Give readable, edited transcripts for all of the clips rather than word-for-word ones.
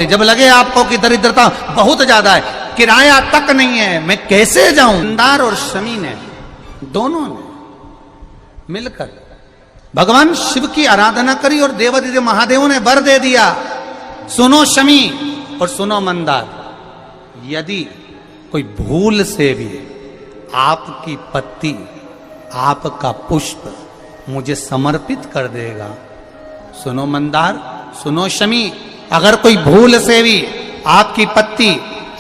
जब लगे आपको कि दरिद्रता बहुत ज्यादा है, किराया तक नहीं है, मैं कैसे जाऊं, मंदार और शमी ने दोनों ने मिलकर भगवान शिव की आराधना करी और देवादिदेव महादेव ने वर दे दिया। सुनो शमी और सुनो मंदार, यदि कोई भूल से भी आपकी पत्ती, आपका पुष्प मुझे समर्पित कर देगा, सुनो मंदार, सुनो शमी, अगर कोई भूल से भी आपकी पत्ती,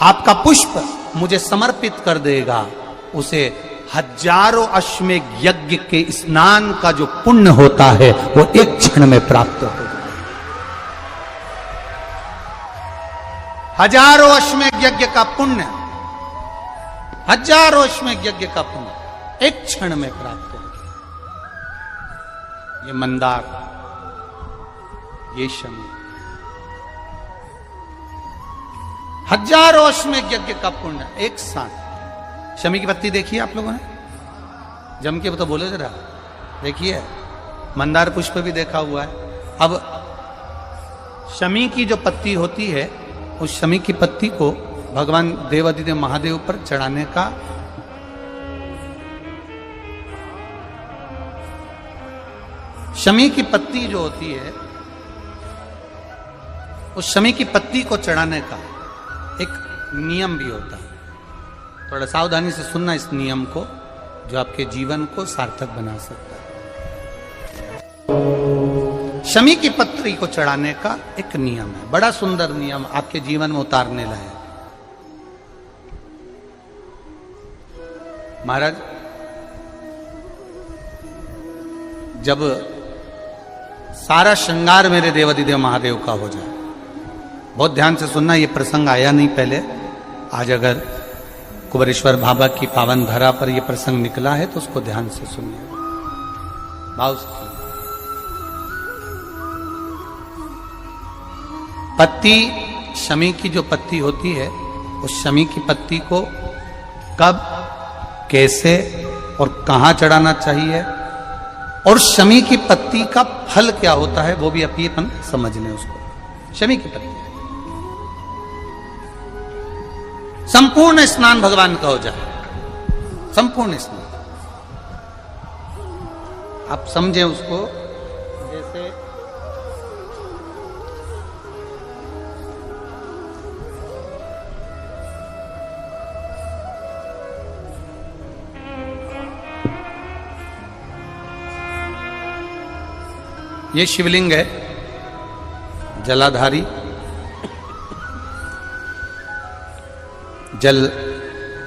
आपका पुष्प मुझे समर्पित कर देगा, उसे हजारों अश्वमेध यज्ञ के स्नान का जो पुण्य होता है वो एक क्षण में प्राप्त हो जाए। हजारों अश्वमेध यज्ञ का पुण्य, हजारों अश्वमेध यज्ञ का पुण्य एक क्षण में प्राप्त हो। ये मंदार, ये शमी, हजारों अश्वमेध यज्ञ का पुण्य एक साथ। शमी की पत्ती देखिए आप लोगों ने, जम के तो बोले जरा, देखिए मंदार पुष्प भी देखा हुआ है। अब शमी की जो पत्ती होती है, उस शमी की पत्ती को भगवान देवादिदेव महादेव पर चढ़ाने का शमी की पत्ती जो होती है, उस शमी की पत्ती को चढ़ाने का एक नियम भी होता है। थोड़ा सावधानी से सुनना इस नियम को, जो आपके जीवन को सार्थक बना सकता है। शमी की पत्री को चढ़ाने का एक नियम है, बड़ा सुंदर नियम, आपके जीवन में उतारने लायक। महाराज, जब सारा श्रृंगार मेरे देवादिदेव महादेव का हो जाए, बहुत ध्यान से सुनना, ये प्रसंग आया नहीं पहले, आज अगर कुबेरेश्वर बाबा की पावन धरा पर यह प्रसंग निकला है तो उसको ध्यान से सुनिए, भाव से सुनिए। पत्ती, शमी की जो पत्ती होती है, उस शमी की पत्ती को कब, कैसे और कहां चढ़ाना चाहिए, और शमी की पत्ती का फल क्या होता है, वो भी अभी अपन समझ लें उसको। शमी की पत्ती, संपूर्ण स्नान भगवान का हो जाए, संपूर्ण स्नान। आप समझें उसको, जैसे ये शिवलिंग है, जलाधारी, जल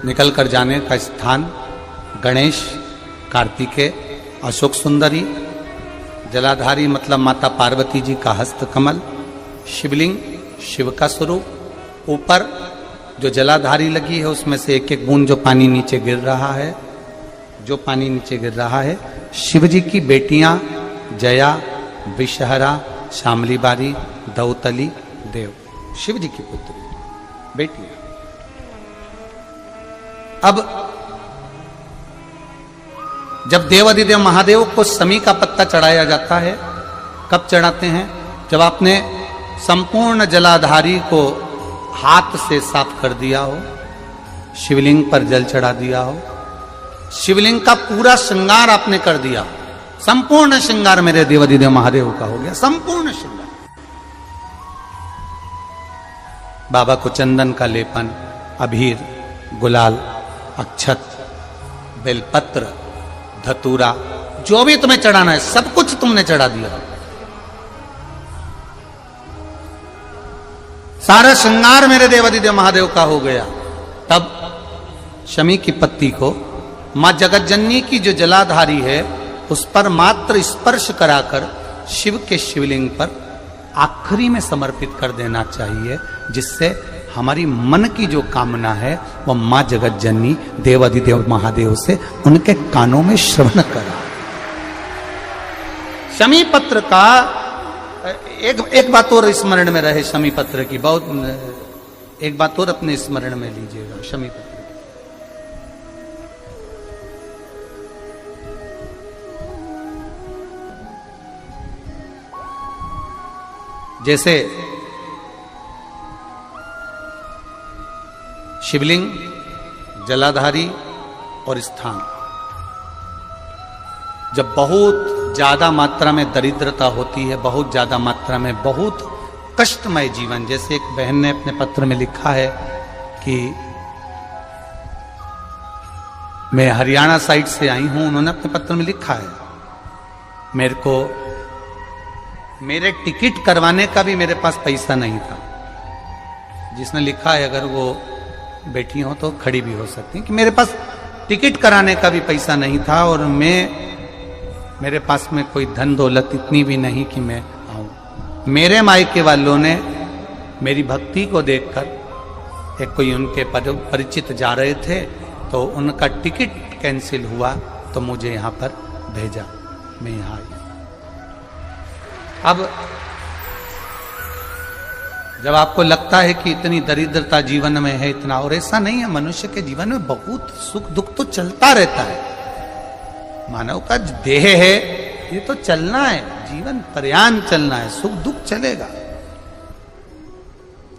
निकल कर जाने का स्थान, गणेश, कार्तिकेय, अशोक सुंदरी, जलाधारी मतलब माता पार्वती जी का हस्त कमल, शिवलिंग, शिव का स्वरूप, ऊपर जो जलाधारी लगी है उसमें से एक एक बूंद जो पानी नीचे गिर रहा है, जो पानी नीचे गिर रहा है, शिव जी की बेटियां जया, विषहरा, शामली बारी, दौतली, देव, शिव जी की पुत्री बेटियां। अब जब देवादिदेव महादेव को शमी का पत्ता चढ़ाया जाता है, कब चढ़ाते हैं, जब आपने संपूर्ण जलाधारी को हाथ से साफ कर दिया हो, शिवलिंग पर जल चढ़ा दिया हो, शिवलिंग का पूरा श्रृंगार आपने कर दिया, संपूर्ण श्रृंगार मेरे देवादिदेव महादेव का हो गया, संपूर्ण श्रृंगार। बाबा को चंदन का लेपन, अबीर, गुलाल, अक्षत, बेलपत्र, धतूरा, जो भी तुम्हें चढ़ाना है सब कुछ तुमने चढ़ा दिया, सारा श्रृंगार मेरे देवादिदेव महादेव का हो गया। तब शमी की पत्ती को मां जगतजननी की जो जलाधारी है उस पर मात्र स्पर्श कराकर शिव के शिवलिंग पर आखिरी में समर्पित कर देना चाहिए, जिससे हमारी मन की जो कामना है वह मां जगतजननी देवादिदेव महादेव से उनके कानों में श्रवण करा। शमी पत्र का एक बात और स्मरण में रहे, शमी पत्र की बहुत एक बात और अपने स्मरण में लीजिएगा। शमी पत्र जैसे शिवलिंग, जलाधारी और स्थान। जब बहुत ज्यादा मात्रा में दरिद्रता होती है, बहुत ज्यादा मात्रा में बहुत कष्टमय जीवन, जैसे एक बहन ने अपने पत्र में लिखा है कि मैं हरियाणा साइड से आई हूं, उन्होंने अपने पत्र में लिखा है मेरे को मेरे टिकट करवाने का भी मेरे पास पैसा नहीं था। जिसने लिखा है, अगर वो बैठी हो तो खड़ी भी हो सकती कि मेरे पास टिकट कराने का भी पैसा नहीं था और मेरे पास में कोई धन दौलत इतनी भी नहीं कि मैं आऊं। मेरे मायके वालों ने मेरी भक्ति को देखकर, एक कोई उनके परिचित जा रहे थे तो उनका टिकट कैंसिल हुआ तो मुझे यहां पर भेजा, मैं यहां आई। अब जब आपको लगता है कि इतनी दरिद्रता जीवन में है, इतना, और ऐसा नहीं है, मनुष्य के जीवन में बहुत सुख दुख तो चलता रहता है। मानव का देह है, ये तो चलना है, जीवन पर्यान चलना है, सुख दुख चलेगा,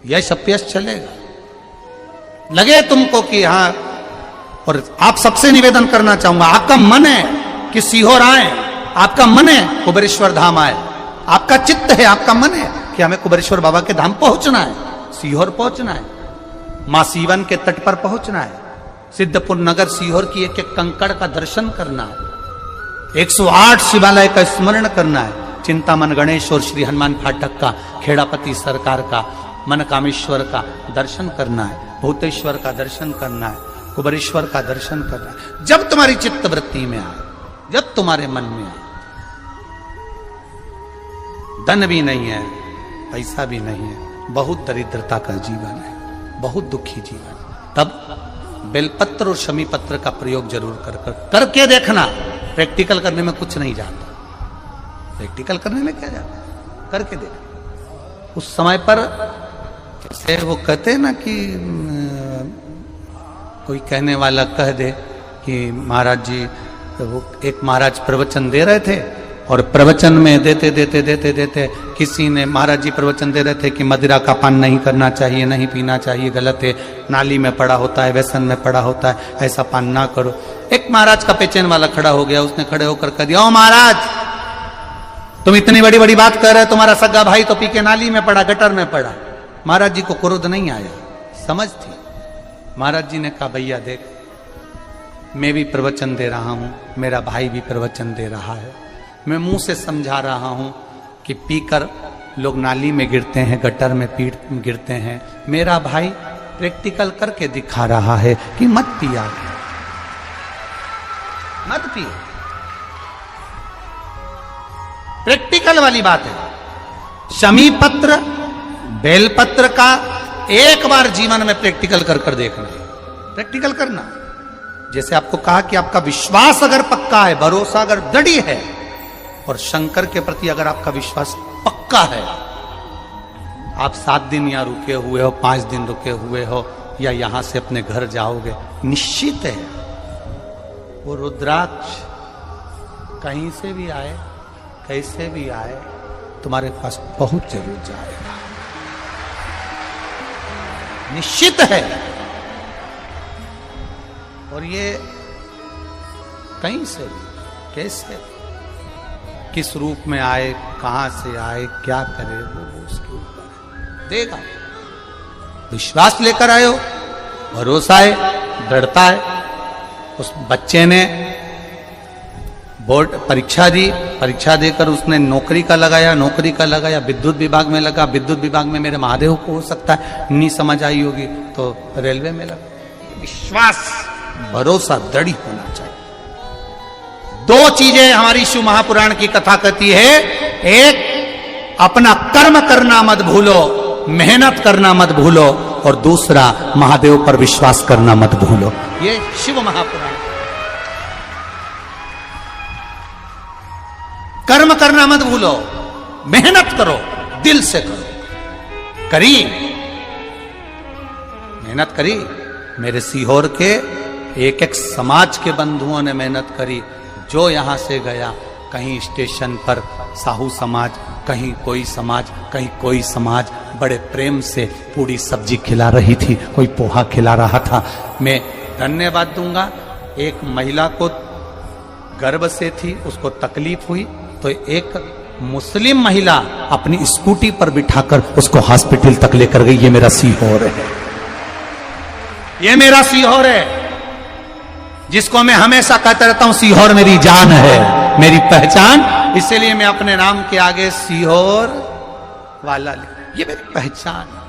यश अपयश चलेगा। लगे तुमको कि हाँ, और आप सबसे निवेदन करना चाहूंगा, आपका मन है कि सीहोर आए, आपका मन है कुबेरेश्वर धाम आए, आपका चित्त है, आपका मन है कि हमें कुबेरेश्वर बाबा के धाम पहुंचना है, सीहोर पहुंचना है, मां सीवन के तट पर पहुंचना है, सिद्धपुर नगर सीहोर की एक एक कंकड़ का दर्शन करना है, 108 शिवालय का स्मरण करना है, चिंतामन गणेश और श्री हनुमान फाटक का, खेड़ापति सरकार का, मनकामेश्वर का दर्शन करना है, भूतेश्वर का दर्शन करना है, कुबेरेश्वर का दर्शन करना है। जब तुम्हारी चित्त वृत्ति में आए, जब तुम्हारे मन में आए, धन भी नहीं है, पैसा भी नहीं है, बहुत दरिद्रता का जीवन है, बहुत दुखी जीवन, तब बेलपत्र और शमी पत्र का प्रयोग जरूर करके देखना। प्रैक्टिकल करने में कुछ नहीं जाता, प्रैक्टिकल करने में क्या जाता, करके देखना। उस समय पर जैसे वो कहते हैं ना कि कोई कहने वाला कह दे कि महाराज जी, वो एक महाराज प्रवचन दे रहे थे और प्रवचन में देते किसी ने, महाराज जी प्रवचन दे रहे थे कि मदिरा का पान नहीं करना चाहिए, नहीं पीना चाहिए, गलत है, नाली में पड़ा होता है, व्यसन में पड़ा होता है, ऐसा पान ना करो। एक महाराज का पेचेन वाला खड़ा हो गया, उसने खड़े होकर कह दिया, ओ महाराज, तुम इतनी बड़ी बड़ी बात कर रहे हो, तुम्हारा सगा भाई तो पी के नाली में पड़ा, गटर में पड़ा। महाराज जी को क्रोध नहीं आया, समझ थी। महाराज जी ने कहा, भैया देख, मैं भी प्रवचन दे रहा हूं, मेरा भाई भी प्रवचन दे रहा है, मैं मुंह से समझा रहा हूं कि पीकर लोग नाली में गिरते हैं, गटर में गिरते हैं, मेरा भाई प्रैक्टिकल करके दिखा रहा है कि मत पिया, मत पिए। प्रैक्टिकल वाली बात है। शमी पत्र, बेलपत्र का एक बार जीवन में प्रैक्टिकल कर देखना, प्रैक्टिकल करना। जैसे आपको कहा कि आपका विश्वास अगर पक्का है, भरोसा अगर दृढ़ है, और शंकर के प्रति अगर आपका विश्वास पक्का है, आप 7 दिन यहाँ रुके हुए हो, 5 दिन रुके हुए हो, या यहां से अपने घर जाओगे, निश्चित है वो रुद्राक्ष कहीं से भी आए, कैसे भी आए, तुम्हारे पास बहुत जरूर जाएगा, निश्चित है। और ये कहीं से भी, कैसे, किस रूप में आए, कहां से आए, क्या करे, वो उसके ऊपर देगा। विश्वास लेकर आए हो, भरोसा है, दृढ़ता है। उस बच्चे ने बोर्ड परीक्षा दी, परीक्षा देकर उसने नौकरी का लगाया, विद्युत विभाग में लगा, विद्युत विभाग में मेरे महादेव को हो सकता है नहीं समझ आई होगी तो रेलवे में लगा। विश्वास, भरोसा दृढ़ होना चाहिए। 2 चीजें हमारी शिव महापुराण की कथा कहती है, एक अपना कर्म करना मत भूलो, मेहनत करना मत भूलो, और दूसरा महादेव पर विश्वास करना मत भूलो। ये शिव महापुराण। कर्म करना मत भूलो, मेहनत करो, दिल से करो। करी, मेहनत करी। मेरे सीहोर के एक एक समाज के बंधुओं ने मेहनत करी। जो यहां से गया, कहीं स्टेशन पर साहू समाज, कहीं कोई समाज, कहीं कोई समाज, बड़े प्रेम से पूरी सब्जी खिला रही थी, कोई पोहा खिला रहा था। मैं धन्यवाद दूंगा। एक महिला को गर्भ से थी, उसको तकलीफ हुई, तो एक मुस्लिम महिला अपनी स्कूटी पर बिठाकर उसको हॉस्पिटल तक लेकर गई। ये मेरा सीहोर है, ये मेरा सीहोर है, जिसको मैं हमेशा कहता रहता हूं सीहोर मेरी जान है, मेरी पहचान। इसीलिए मैं अपने नाम के आगे सीहोर वाला, ये मेरी पहचान है।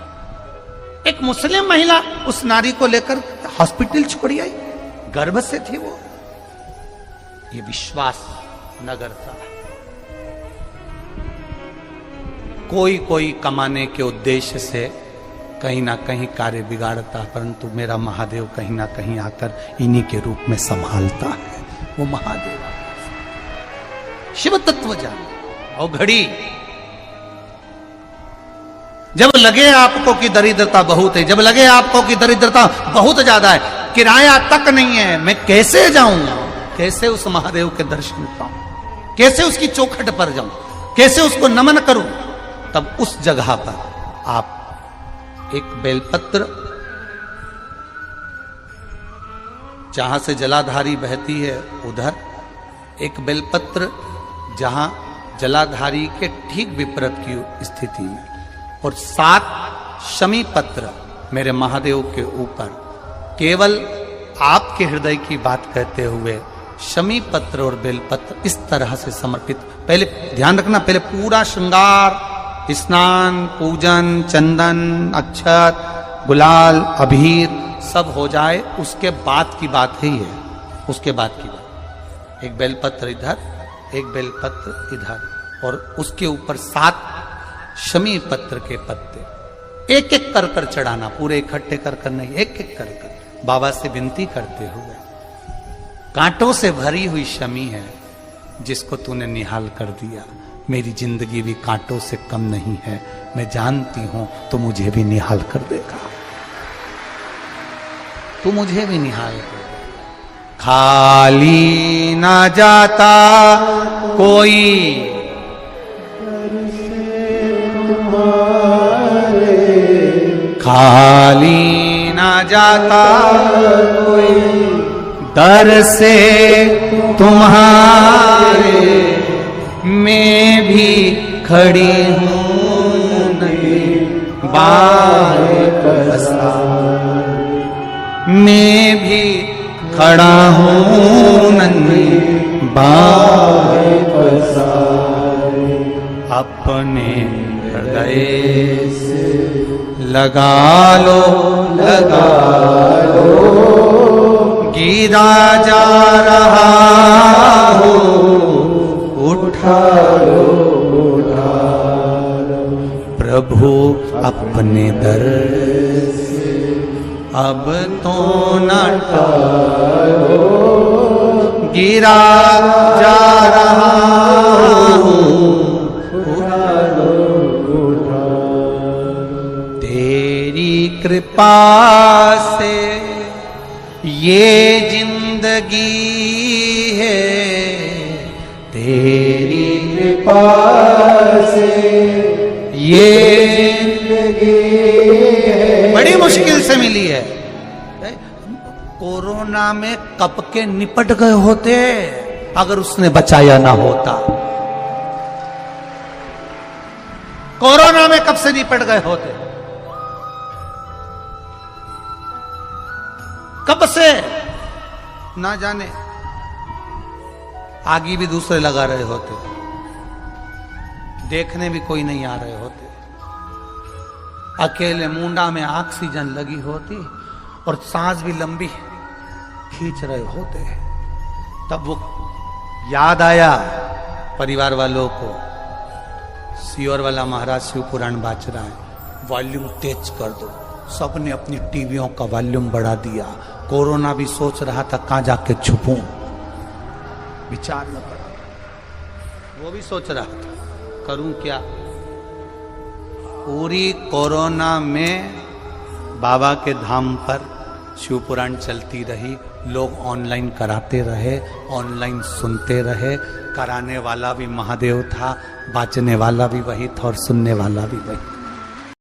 एक मुस्लिम महिला उस नारी को लेकर हॉस्पिटल छोड़ी आई, गर्भ से थी वो। ये विश्वास नगर था। कोई कमाने के उद्देश्य से कहीं ना कहीं कार्य बिगाड़ता, परंतु मेरा महादेव कहीं ना कहीं आकर इन्हीं के रूप में संभालता है। वो महादेव शिव तत्व जान। और घड़ी जब लगे आपको कि दरिद्रता बहुत है, जब लगे आपको कि दरिद्रता बहुत ज्यादा है, किराया तक नहीं है, मैं कैसे जाऊंगा, कैसे उस महादेव के दर्शन पाऊं, कैसे उसकी चौखट पर जाऊं, कैसे उसको नमन करूं, तब उस जगह पर आप एक बेलपत्र, जहां से जलाधारी बहती है उधर एक बेलपत्र, जहां जलाधारी के ठीक विपरीत की स्थिति में, और 7 शमी पत्र मेरे महादेव के ऊपर, केवल आपके हृदय की बात कहते हुए शमी पत्र और बेलपत्र इस तरह से समर्पित। पहले ध्यान रखना, पहले पूरा श्रृंगार, स्नान, पूजन, चंदन, अक्षत, गुलाल, अबीर सब हो जाए, उसके बाद की बात ही है, उसके बाद की बात। एक बेलपत्र इधर, एक बेलपत्र इधर, और उसके ऊपर 7 शमी पत्र के पत्ते एक एक कर कर चढ़ाना, पूरे इकट्ठे कर कर नहीं, एक एक कर कर बाबा से विनती करते हुए। कांटों से भरी हुई शमी है जिसको तूने निहाल कर दिया, मेरी जिंदगी भी कांटों से कम नहीं है, मैं जानती हूं तो मुझे भी निहाल कर देगा, तू मुझे भी निहाल कर देगा। खाली ना जाता कोई खाली ना जाता कोई दर से तुम्हारे, मैं भी खड़ी हूं नहीं बाहें पसारे, मैं भी खड़ा हूं नहीं बाहें पसारे, अपने हृदय से लगा लो, गिरा जा रहा हो, उठा लो, प्रभु अपने दर से अब तो न टालो, गिरा जा रहा हो, उठा लो, तेरी कृपा से ये जिंदगी है, तेरी कृपा से ये जिंदगी है। बड़ी मुश्किल से मिली है। कोरोना में कब के निपट गए होते अगर उसने बचाया ना होता। कोरोना में कब से निपट गए होते, कब से ना जाने। आगे भी दूसरे लगा रहे होते, देखने भी कोई नहीं आ रहे होते, अकेले मुंडा में ऑक्सीजन लगी होती और सांस भी लंबी खींच रहे होते। तब वो याद आया परिवार वालों को, सीओर वाला महाराज शिव पुराण बाच रहा है, वॉल्यूम तेज कर दो। सबने अपनी टीवियों का वॉल्यूम बढ़ा दिया। कोरोना भी सोच रहा था कहां जाके छुपूं, विचार में पड़ा। वो भी सोच रहा था करूं क्या। पूरी कोरोना में बाबा के धाम पर शिव पुराण चलती रही, लोग ऑनलाइन कराते रहे, ऑनलाइन सुनते रहे। कराने वाला भी महादेव था, बाचने वाला भी वही था और सुनने वाला भी वही।